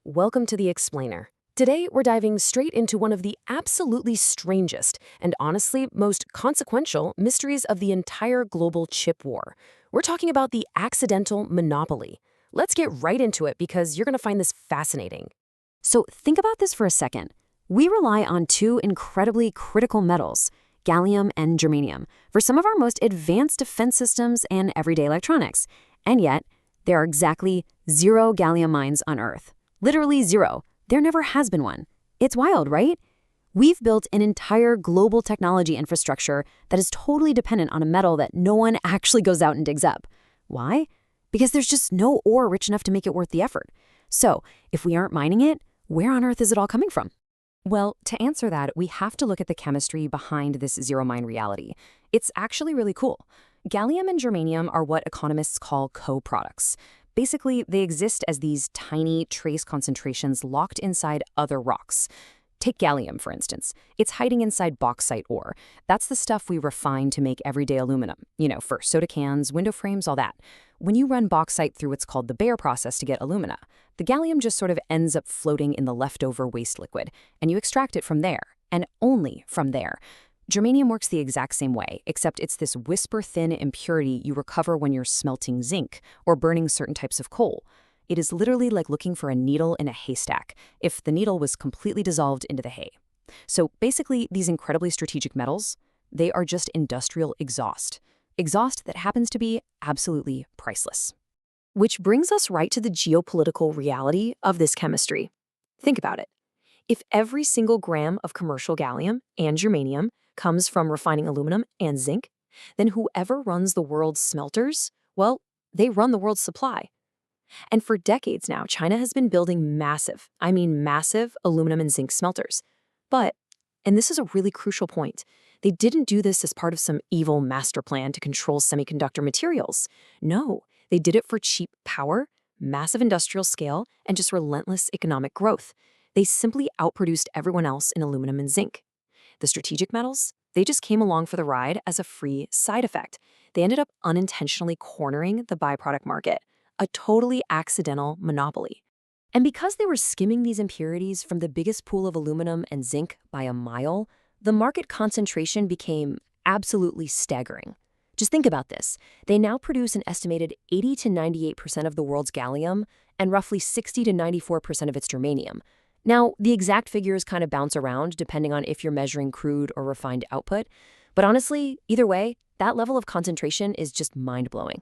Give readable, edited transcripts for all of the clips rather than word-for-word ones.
Welcome to The Explainer. Today, we're diving straight into one of the absolutely strangest and honestly most consequential mysteries of the entire global chip war. We're talking about the accidental monopoly. Let's get right into it because you're going to find this fascinating. So think about this for a second. We rely on two incredibly critical metals, gallium and germanium, for some of our most advanced defense systems and everyday electronics. And yet, there are exactly 0 gallium mines on Earth. Literally 0. There never has been one. It's wild, right? We've built an entire global technology infrastructure that is totally dependent on a metal that no one actually goes out and digs up. Why? Because there's just no ore rich enough to make it worth the effort. So, if we aren't mining it, where on earth is it all coming from? Well, to answer that, we have to look at the chemistry behind this zero-mine reality. It's actually really cool. Gallium and germanium are what economists call co-products. Basically, they exist as these tiny trace concentrations locked inside other rocks. Take gallium, for instance. It's hiding inside bauxite ore. That's the stuff we refine to make everyday aluminum. For soda cans, window frames, all that. When you run bauxite through what's called the Bayer process to get alumina, the gallium just sort of ends up floating in the leftover waste liquid, and you extract it from there, and only from there. Germanium works the exact same way, except it's this whisper-thin impurity you recover when you're smelting zinc or burning certain types of coal. It is literally like looking for a needle in a haystack, if the needle was completely dissolved into the hay. So basically, these incredibly strategic metals, they are just industrial exhaust. Exhaust that happens to be absolutely priceless. Which brings us right to the geopolitical reality of this chemistry. Think about it. If every single gram of commercial gallium and germanium comes from refining aluminum and zinc, then whoever runs the world's smelters, well, they run the world's supply. And for decades now, China has been building massive, massive aluminum and zinc smelters. But, and this is a really crucial point, they didn't do this as part of some evil master plan to control semiconductor materials. No, they did it for cheap power, massive industrial scale, and just relentless economic growth. They simply outproduced everyone else in aluminum and zinc. The strategic metals, they just came along for the ride as a free side effect. They ended up unintentionally cornering the byproduct market, a totally accidental monopoly. And because they were skimming these impurities from the biggest pool of aluminum and zinc by a mile, the market concentration became absolutely staggering. Just think about this. They now produce an estimated 80 to 98% of the world's gallium and roughly 60 to 94% of its germanium. Now, the exact figures kind of bounce around depending on if you're measuring crude or refined output, but honestly, either way, that level of concentration is just mind-blowing.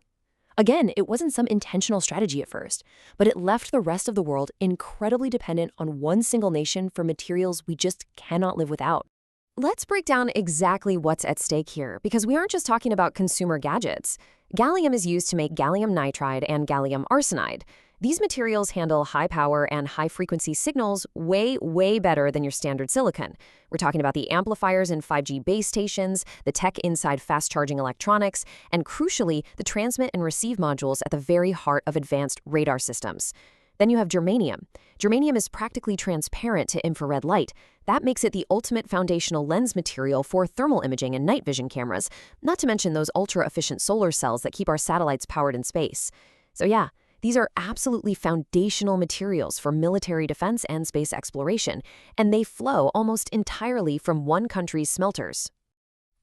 Again, it wasn't some intentional strategy at first, but it left the rest of the world incredibly dependent on one single nation for materials we just cannot live without. Let's break down exactly what's at stake here, because we aren't just talking about consumer gadgets. Gallium is used to make gallium nitride and gallium arsenide. These materials handle high power and high frequency signals way, way better than your standard silicon. We're talking about the amplifiers in 5G base stations, the tech inside fast charging electronics, and crucially, the transmit and receive modules at the very heart of advanced radar systems. Then you have germanium. Germanium is practically transparent to infrared light. That makes it the ultimate foundational lens material for thermal imaging and night vision cameras, not to mention those ultra-efficient solar cells that keep our satellites powered in space. So yeah, these are absolutely foundational materials for military defense and space exploration, and they flow almost entirely from one country's smelters.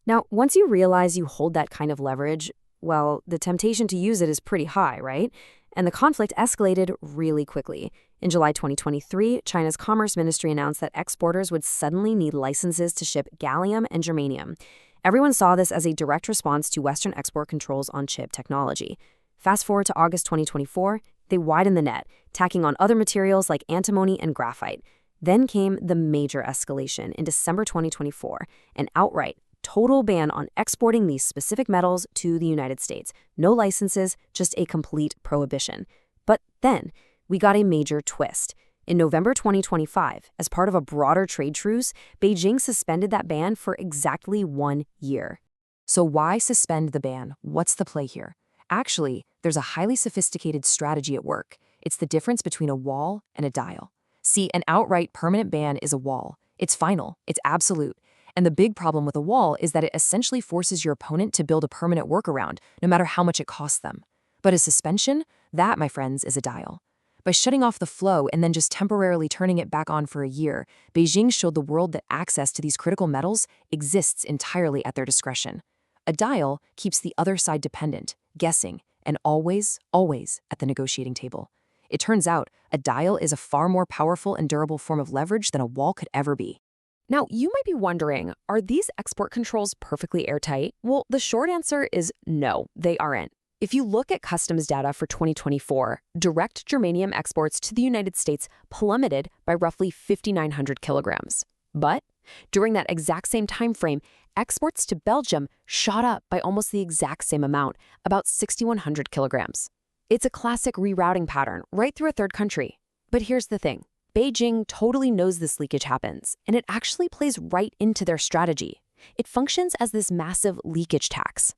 Now, once you realize you hold that kind of leverage, well, the temptation to use it is pretty high, right? And the conflict escalated really quickly. In July 2023, China's Commerce Ministry announced that exporters would suddenly need licenses to ship gallium and germanium. Everyone saw this as a direct response to Western export controls on chip technology. Fast forward to August 2024, they widened the net, tacking on other materials like antimony and graphite. Then came the major escalation in December 2024, an outright, total ban on exporting these specific metals to the United States. No licenses, just a complete prohibition. But then, we got a major twist. In November 2025, as part of a broader trade truce, Beijing suspended that ban for exactly 1 year. So why suspend the ban? What's the play here? Actually, there's a highly sophisticated strategy at work. It's the difference between a wall and a dial. See, an outright permanent ban is a wall. It's final, it's absolute. And the big problem with a wall is that it essentially forces your opponent to build a permanent workaround, no matter how much it costs them. But a suspension, that, my friends, is a dial. By shutting off the flow and then just temporarily turning it back on for a year, Beijing showed the world that access to these critical metals exists entirely at their discretion. A dial keeps the other side dependent, guessing, and always, always at the negotiating table. It turns out, a dial is a far more powerful and durable form of leverage than a wall could ever be. Now, you might be wondering, are these export controls perfectly airtight? Well, the short answer is no, they aren't. If you look at customs data for 2024, direct germanium exports to the United States plummeted by roughly 5,900 kilograms. But during that exact same time frame, exports to Belgium shot up by almost the exact same amount, about 6,100 kilograms. It's a classic rerouting pattern right through a third country. But here's the thing. Beijing totally knows this leakage happens, and it actually plays right into their strategy. It functions as this massive leakage tax.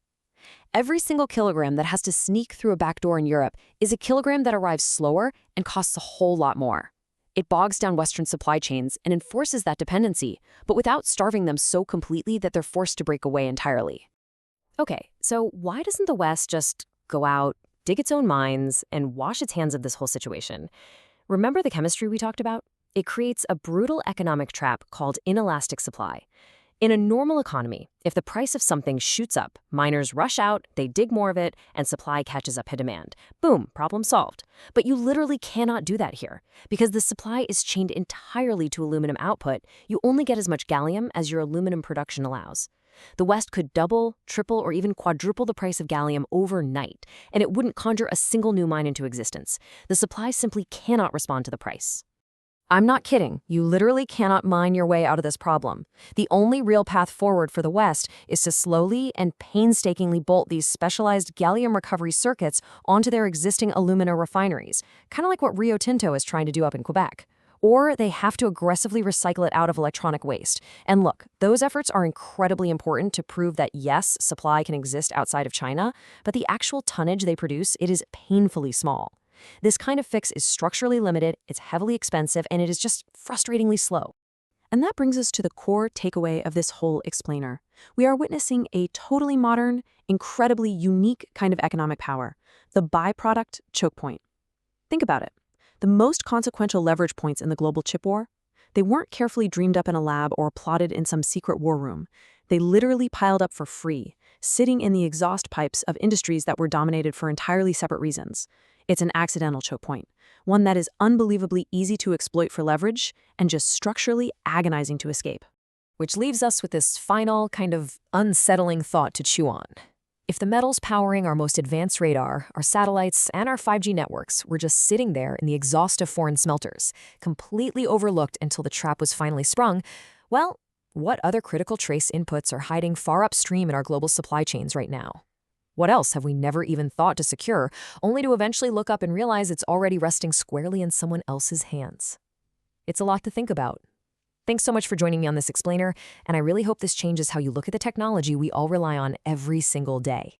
Every single kilogram that has to sneak through a back door in Europe is a kilogram that arrives slower and costs a whole lot more. It bogs down Western supply chains and enforces that dependency, but without starving them so completely that they're forced to break away entirely. Okay, so why doesn't the West just go out, dig its own mines, and wash its hands of this whole situation? Remember the chemistry we talked about? It creates a brutal economic trap called inelastic supply. In a normal economy, if the price of something shoots up, miners rush out, they dig more of it, and supply catches up to demand. Boom, problem solved. But you literally cannot do that here. Because the supply is chained entirely to aluminum output, you only get as much gallium as your aluminum production allows. The West could double, triple, or even quadruple the price of gallium overnight, and it wouldn't conjure a single new mine into existence. The supply simply cannot respond to the price. I'm not kidding. You literally cannot mine your way out of this problem. The only real path forward for the West is to slowly and painstakingly bolt these specialized gallium recovery circuits onto their existing alumina refineries, kind of like what Rio Tinto is trying to do up in Quebec. Or they have to aggressively recycle it out of electronic waste. And look, those efforts are incredibly important to prove that yes, supply can exist outside of China, but the actual tonnage they produce, it is painfully small. This kind of fix is structurally limited, it's heavily expensive, and it is just frustratingly slow. And that brings us to the core takeaway of this whole explainer. We are witnessing a totally modern, incredibly unique kind of economic power, the byproduct choke point. Think about it. The most consequential leverage points in the global chip war, they weren't carefully dreamed up in a lab or plotted in some secret war room. They literally piled up for free, sitting in the exhaust pipes of industries that were dominated for entirely separate reasons. It's an accidental choke point, one that is unbelievably easy to exploit for leverage and just structurally agonizing to escape. Which leaves us with this final, kind of unsettling thought to chew on. If the metals powering our most advanced radar, our satellites, and our 5G networks were just sitting there in the exhaust of foreign smelters, completely overlooked until the trap was finally sprung, well, what other critical trace inputs are hiding far upstream in our global supply chains right now? What else have we never even thought to secure, only to eventually look up and realize it's already resting squarely in someone else's hands? It's a lot to think about. Thanks so much for joining me on this explainer, and I really hope this changes how you look at the technology we all rely on every single day.